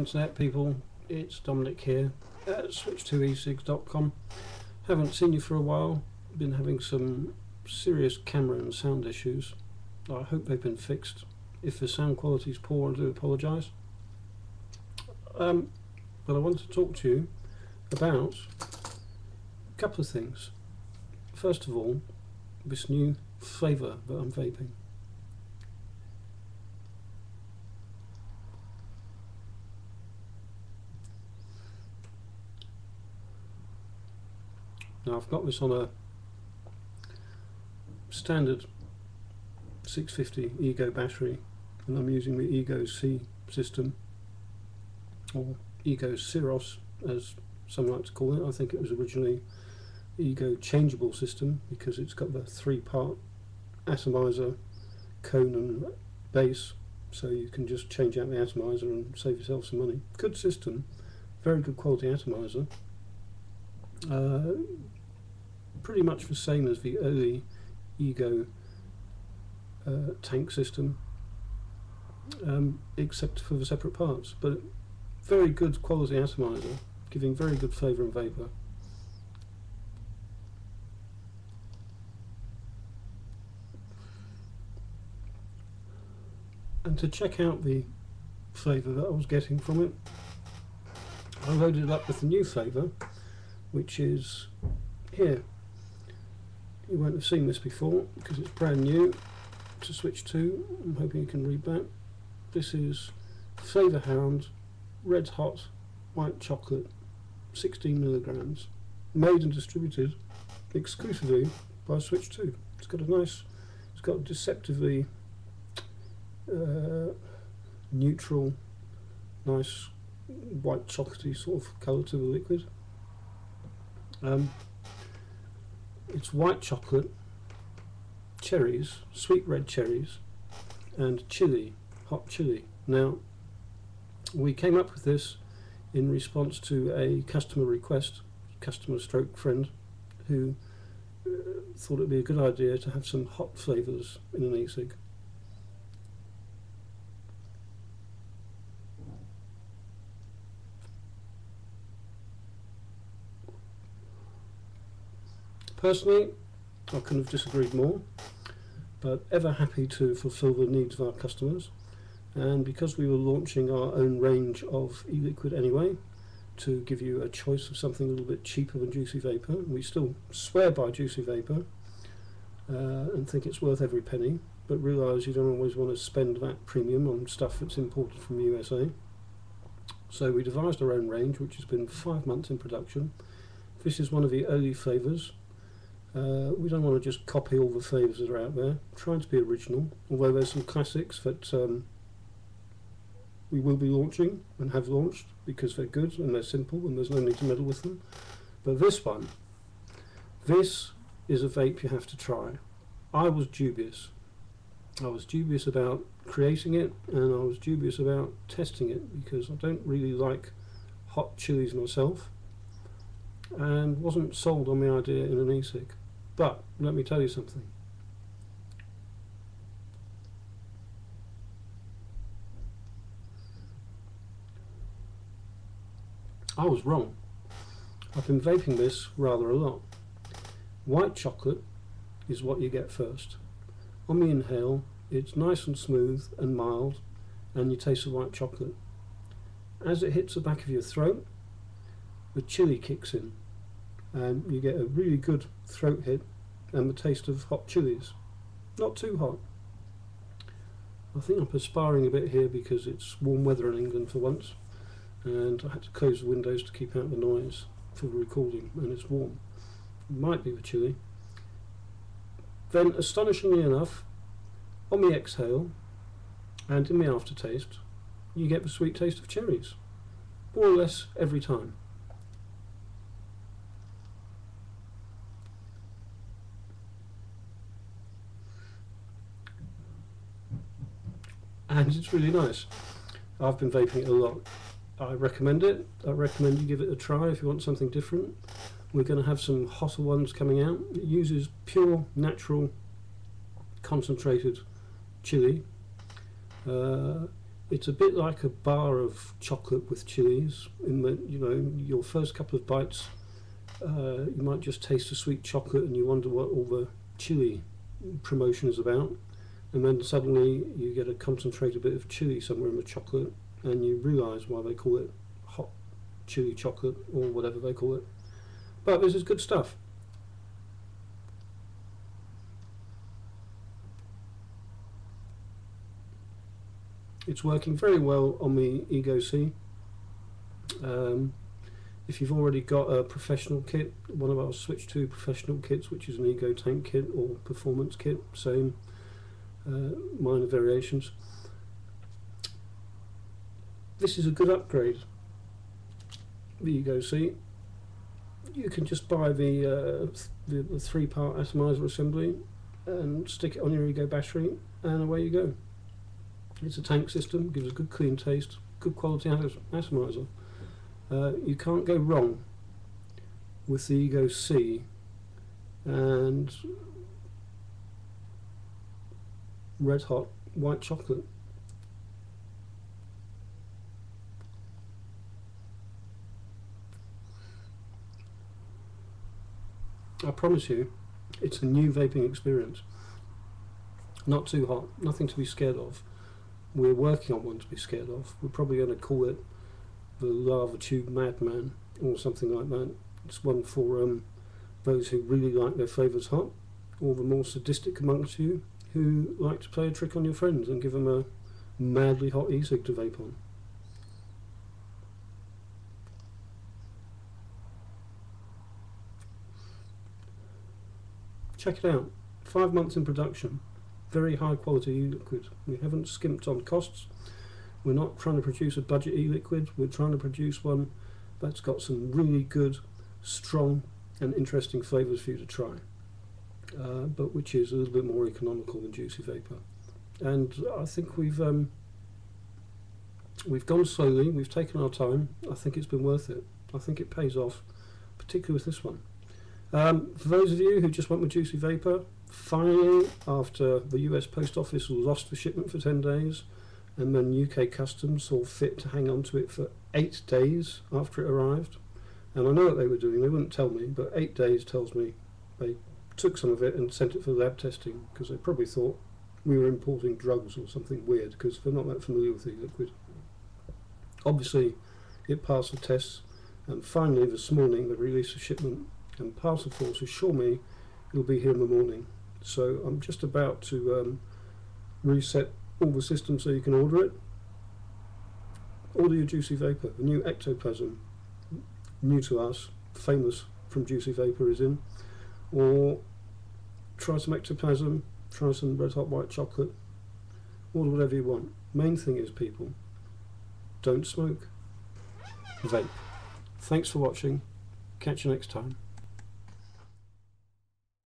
internet people, it's Dominic here at switch2esigs.com. Haven't seen you for a while, been having some serious camera and sound issues. I hope they've been fixed. If the sound quality is poor, I do apologise. But I want to talk to you about a couple of things. First of all, this new flavour that I'm vaping. Now I've got this on a standard 650 Ego battery, and I'm using the Ego C system, or Ego Cirrus as some like to call it. I think it was originally Ego changeable system because it's got the 3-part atomizer, cone and base, so you can just change out the atomizer and save yourself some money. Good system, very good quality atomizer. Pretty much the same as the early Ego tank system, except for the separate parts, but very good quality atomizer, giving very good flavour and vapour. And to check out the flavour that I was getting from it, I loaded it up with the new flavour, which is here. You won't have seen this before because it's brand new to Switch 2. I'm hoping you can read that. This is Flavour Hound Red Hot White Chocolate, 16 milligrams, made and distributed exclusively by Switch 2. It's got a deceptively neutral, nice white chocolatey sort of colour to the liquid. It's white chocolate, cherries, sweet red cherries, and chili, hot chili. Now, we came up with this in response to a customer request, customer stroke friend, who thought it would be a good idea to have some hot flavours in an e-cig. Personally, I couldn't have disagreed more, but ever happy to fulfil the needs of our customers, and because we were launching our own range of e-liquid anyway, to give you a choice of something a little bit cheaper than Juicy Vapor. We still swear by Juicy Vapor and think it's worth every penny, but realise you don't always want to spend that premium on stuff that's imported from the USA. So we devised our own range, which has been 5 months in production. This is one of the early flavours. We don't want to just copy all the flavours that are out there, trying to be original, although there's some classics that we will be launching and have launched because they're good and they're simple and there's no need to meddle with them. But this one, this is a vape you have to try. I was dubious. I was dubious about creating it, and I was dubious about testing it because I don't really like hot chilies myself, and wasn't sold on the idea in an e-cig. But let me tell you something. I was wrong. I've been vaping this rather a lot. White chocolate is what you get first. On the inhale, it's nice and smooth and mild, and you taste the white chocolate. As it hits the back of your throat, the chili kicks in, and you get a really good throat hit and the taste of hot chilies. Not too hot. I think I'm perspiring a bit here because it's warm weather in England for once, and I had to close the windows to keep out the noise for the recording, and it's warm. It might be the chili. Then, astonishingly enough, on the exhale and in the aftertaste, you get the sweet taste of cherries, more or less every time. And it's really nice. I've been vaping it a lot. I recommend it. I recommend you give it a try if you want something different. We're going to have some hotter ones coming out. It uses pure, natural, concentrated chili. It's a bit like a bar of chocolate with chilies. In that, you know, your first couple of bites, you might just taste the sweet chocolate and you wonder what all the chili promotion is about, and then suddenly you get a concentrated bit of chili somewhere in the chocolate, and you realise why they call it hot chili chocolate or whatever they call it. But this is good stuff. It's working very well on the Ego C. If you've already got a professional kit, one of our Switch 2 professional kits, which is an Ego tank kit or performance kit, same, minor variations. This is a good upgrade. The Ego C. You can just buy the 3-part atomizer assembly and stick it on your Ego battery, and away you go. It's a tank system, gives a good clean taste, good quality atomizer. You can't go wrong with the Ego C and red hot white chocolate. I promise you, it's a new vaping experience. Not too hot, nothing to be scared of. We're working on one to be scared of. We're probably going to call it the Lava Tube Madman or something like that. It's one for those who really like their flavours hot, or the more sadistic amongst you who like to play a trick on your friends and give them a madly hot e-cig to vape on. Check it out. 5 months in production. Very high quality e-liquid. We haven't skimped on costs. We're not trying to produce a budget e-liquid. We're trying to produce one that's got some really good, strong and interesting flavours for you to try, but which is a little bit more economical than Juicy Vapor. And I think we've gone slowly, we've taken our time. I think it's been worth it. I think it pays off, particularly with this one. For those of you who just went with Juicy Vapor, finally, after the US Post Office lost the shipment for 10 days, and then UK Customs saw fit to hang on to it for 8 days after it arrived. And I know what they were doing, they wouldn't tell me, but 8 days tells me they took some of it and sent it for lab testing, because they probably thought we were importing drugs or something weird, because they're not that familiar with the liquid. Obviously, it passed the tests, and finally this morning they released a shipment, and Parcel Force assure me it'll be here in the morning. So I'm just about to reset all the systems so you can order it. Order your Juicy Vapor. The new ectoplasm, new to us, famous from Juicy Vapor, is in. Or try some ectoplasm, try some red hot white chocolate, order whatever you want. Main thing is, people, don't smoke, vape. Thanks for watching. Catch you next time.